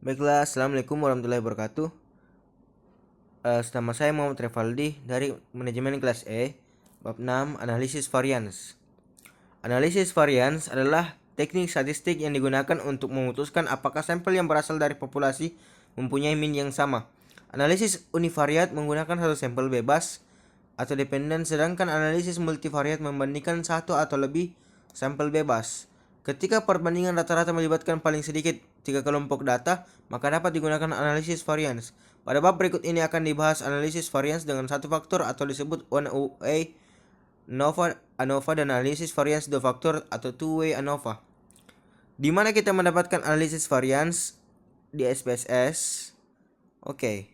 Baiklah, Assalamualaikum warahmatullahi wabarakatuh. Nama saya Muhammad Revaldi dari Manajemen Kelas E, Bab 6, Analisis Varians. Analisis varians adalah teknik statistik yang digunakan untuk memutuskan apakah sampel yang berasal dari populasi mempunyai mean yang sama. Analisis univariat menggunakan satu sampel bebas atau dependen, sedangkan analisis multivariat membandingkan satu atau lebih sampel bebas. Ketika perbandingan rata-rata melibatkan paling sedikit 3 kelompok data, maka dapat digunakan analisis varians. Pada bab berikut ini akan dibahas analisis varians dengan satu faktor atau disebut one-way ANOVA dan analisis varians dua faktor atau two-way ANOVA. Di mana kita mendapatkan analisis varians di SPSS? Oke.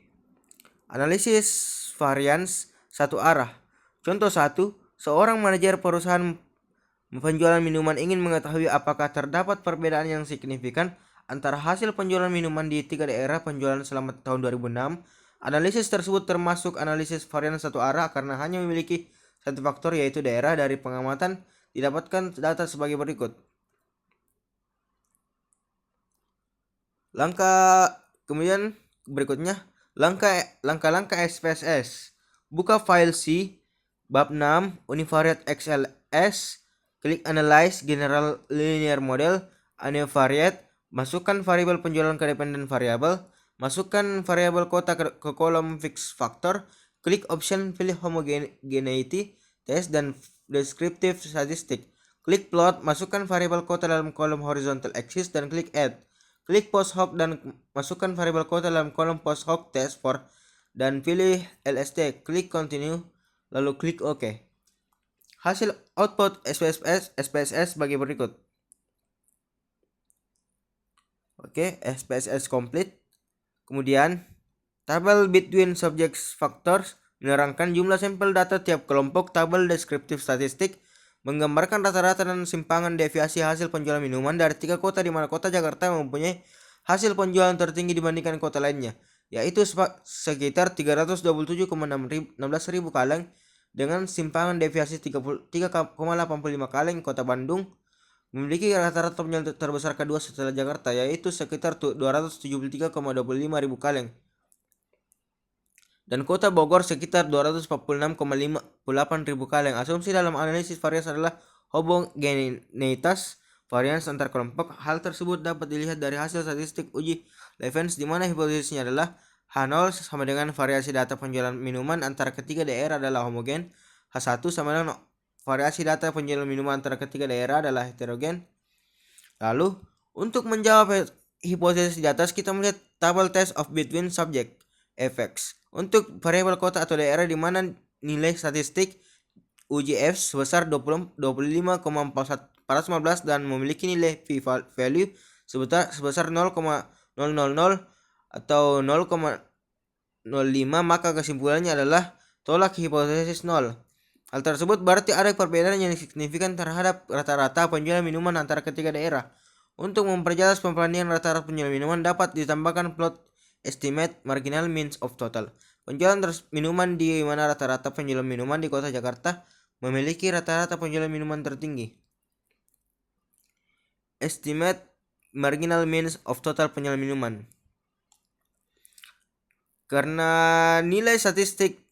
Analisis varians satu arah. Contoh 1, seorang manajer perusahaan penjualan minuman ingin mengetahui apakah terdapat perbedaan yang signifikan antara hasil penjualan minuman di 3 daerah penjualan selama tahun 2006. Analisis tersebut termasuk analisis varian satu arah karena hanya memiliki satu faktor, yaitu daerah. Dari pengamatan didapatkan data sebagai berikut. Kemudian berikutnya langkah-langkah SPSS. Buka file C, bab 6, univariate XLS, klik Analyze General Linear Model, univariate, masukkan variabel penjualan ke dependent variable, masukkan variabel kota ke kolom fixed factor, klik option pilih homogeneity test dan descriptive statistic. Klik plot, masukkan variabel kota dalam kolom horizontal axis dan klik add. Klik post hoc dan masukkan variabel kota dalam kolom post hoc test for dan pilih LST. Klik continue lalu klik OK. Hasil output SPSS bagi berikut. Oke, SPSS complete. Kemudian tabel between subjects factors menerangkan jumlah sampel data tiap kelompok. Tabel descriptive statistik menggambarkan rata-rata dan simpangan deviasi hasil penjualan minuman dari 3 kota, di mana kota Jakarta mempunyai hasil penjualan tertinggi dibandingkan kota lainnya, yaitu sekitar 327,16 ribu kaleng dengan simpangan deviasi 3,85 kaleng. Kota Bandung memiliki rata-rata penjualan terbesar kedua setelah Jakarta, yaitu sekitar 273,25 ribu kaleng. Dan kota Bogor sekitar 246,58 ribu kaleng. Asumsi dalam analisis varians adalah homogeneitas varians antar kelompok. Hal tersebut dapat dilihat dari hasil statistik uji Levens, di mana hipotesisnya adalah H0 sama dengan variasi data penjualan minuman antara ketiga daerah adalah homogen. H1 sama dengan variasi data penjualan minuman antara ketiga daerah adalah heterogen. Lalu, untuk menjawab hipotesis di atas, kita melihat tabel test of between subject effects. Untuk variabel kota atau daerah di mana nilai statistik uji F sebesar 25,415 dan memiliki nilai p-value sebesar 0,000 atau 0,05, maka kesimpulannya adalah tolak hipotesis 0. Hal tersebut berarti ada perbedaan yang signifikan terhadap rata-rata penjualan minuman antara ketiga daerah. Untuk memperjelas perbandingan rata-rata penjualan minuman, dapat ditambahkan plot estimate marginal means of total. Penjualan minuman di mana rata-rata penjualan minuman di kota Jakarta memiliki rata-rata penjualan minuman tertinggi. Estimate marginal means of total penjualan minuman. Karena nilai statistik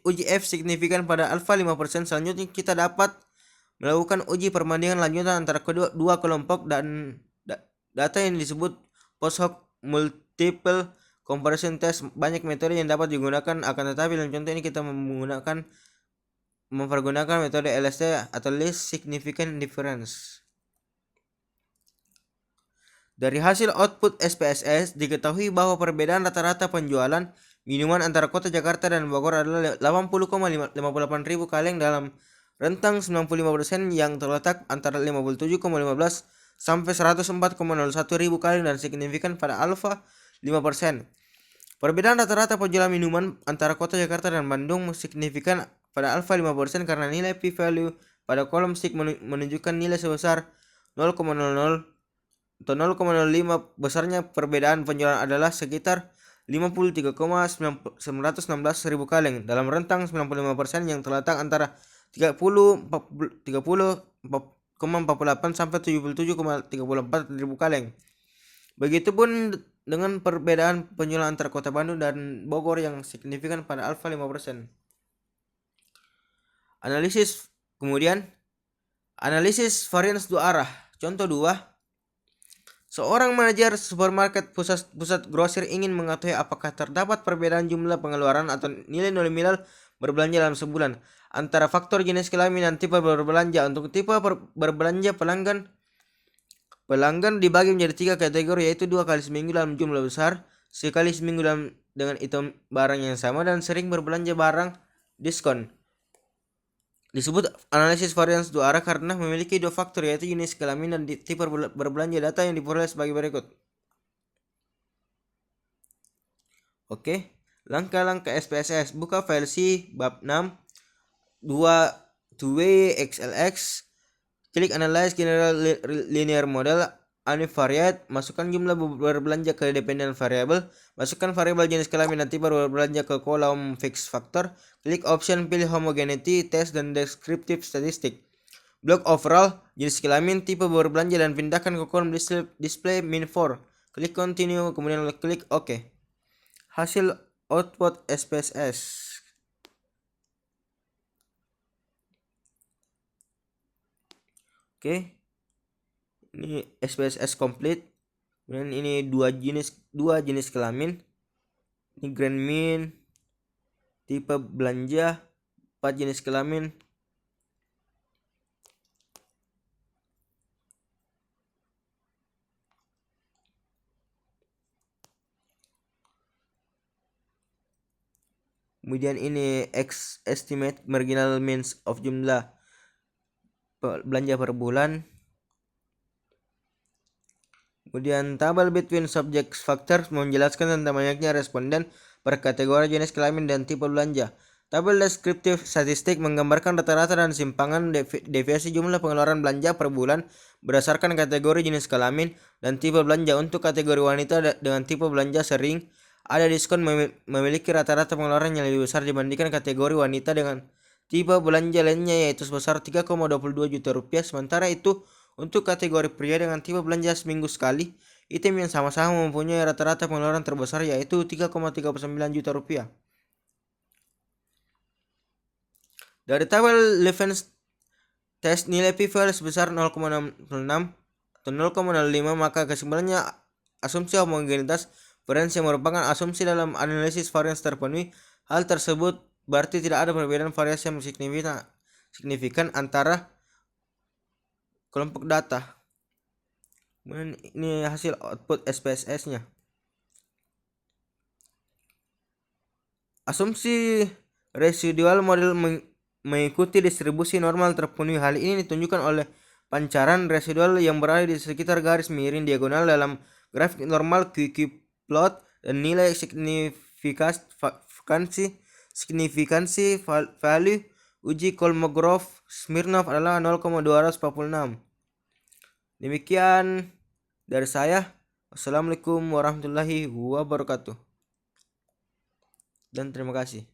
uji F signifikan pada alfa 5%, selanjutnya kita dapat melakukan uji perbandingan lanjutan antara dua kelompok dan data yang disebut post hoc multiple comparison test. Banyak metode yang dapat digunakan, akan tetapi dalam contoh ini kita mempergunakan metode LST atau least significant difference. Dari hasil output SPSS diketahui bahwa perbedaan rata-rata penjualan minuman antara kota Jakarta dan Bogor adalah 80,58 ribu kaleng dalam rentang 95% yang terletak antara 57,15 sampai 104,01 ribu kaleng dan signifikan pada alfa 5%. Perbedaan rata-rata penjualan minuman antara kota Jakarta dan Bandung signifikan pada alfa 5% karena nilai p-value pada kolom stick menunjukkan nilai sebesar 0,00 atau 0,05. Besarnya perbedaan penjualan adalah sekitar 53,916 ribu kaleng dalam rentang 95% yang terletak antara 30,40 77,48 sampai 77,34 ribu kaleng. Begitupun dengan perbedaan penjualan antara Kota Bandung dan Bogor yang signifikan pada alfa 5%. Kemudian analisis varians dua arah. Contoh 2. Seorang manajer supermarket pusat grosir ingin mengetahui apakah terdapat perbedaan jumlah pengeluaran atau nilai nominal berbelanja dalam sebulan antara faktor jenis kelamin dan tipe berbelanja. Untuk tipe berbelanja pelanggan dibagi menjadi 3 kategori, yaitu 2 kali seminggu dalam jumlah besar, sekali seminggu dengan item barang yang sama, dan sering berbelanja barang diskon. Disebut analisis varians dua arah karena memiliki 2 faktor, yaitu jenis kelamin dan tipe berbelanja. Data yang diperoleh sebagai berikut. Oke, langkah-langkah SPSS. Buka file C bab 6 2way XLX. Klik Analyze General Linear Model Univariate. Masukkan jumlah berbelanja ke dependent variable. Masukkan variabel jenis kelamin dan tipe berbelanja ke kolom fixed factor. Klik option pilih homogeneity, test, dan descriptive statistic. Blok overall, jenis kelamin, tipe berbelanja, dan pindahkan ke kolom display min 4. Klik continue, kemudian klik OK. Hasil output SPSS. Oke, ini SPSS complete. Kemudian ini dua jenis kelamin. Ini grand min, tipe belanja, 4 jenis kelamin. Kemudian ini estimate marginal means of jumlah belanja per bulan. Kemudian tabel between subject factors menjelaskan tentang banyaknya responden per kategori jenis kelamin dan tipe belanja. Tabel descriptive statistik menggambarkan rata-rata dan simpangan deviasi jumlah pengeluaran belanja per bulan berdasarkan kategori jenis kelamin dan tipe belanja. Untuk kategori wanita dengan tipe belanja sering ada diskon memiliki rata-rata pengeluaran yang lebih besar dibandingkan kategori wanita dengan tipe belanja lainnya, yaitu sebesar 3,22 juta rupiah. Sementara itu untuk kategori pria dengan tipe belanja seminggu sekali, item yang sama-sama mempunyai rata-rata pengeluaran terbesar, yaitu 3,39 juta rupiah. Dari tabel Levens test nilai p-value sebesar 0,66 atau 0,05, maka kesimpulannya asumsi homogenitas varians yang merupakan asumsi dalam analisis varians terpenuhi. Hal tersebut berarti tidak ada perbedaan variasi yang signifikan antara kelompok data. Kemudian ini hasil output SPSS-nya. Asumsi residual model mengikuti distribusi normal terpenuhi. Hal ini ditunjukkan oleh pancaran residual yang berada di sekitar garis miring diagonal dalam grafik normal QQ plot, dan nilai signifikansi value uji Kolmogorov-Smirnov adalah 0,246. Demikian dari saya. Wassalamualaikum warahmatullahi wabarakatuh. Dan terima kasih.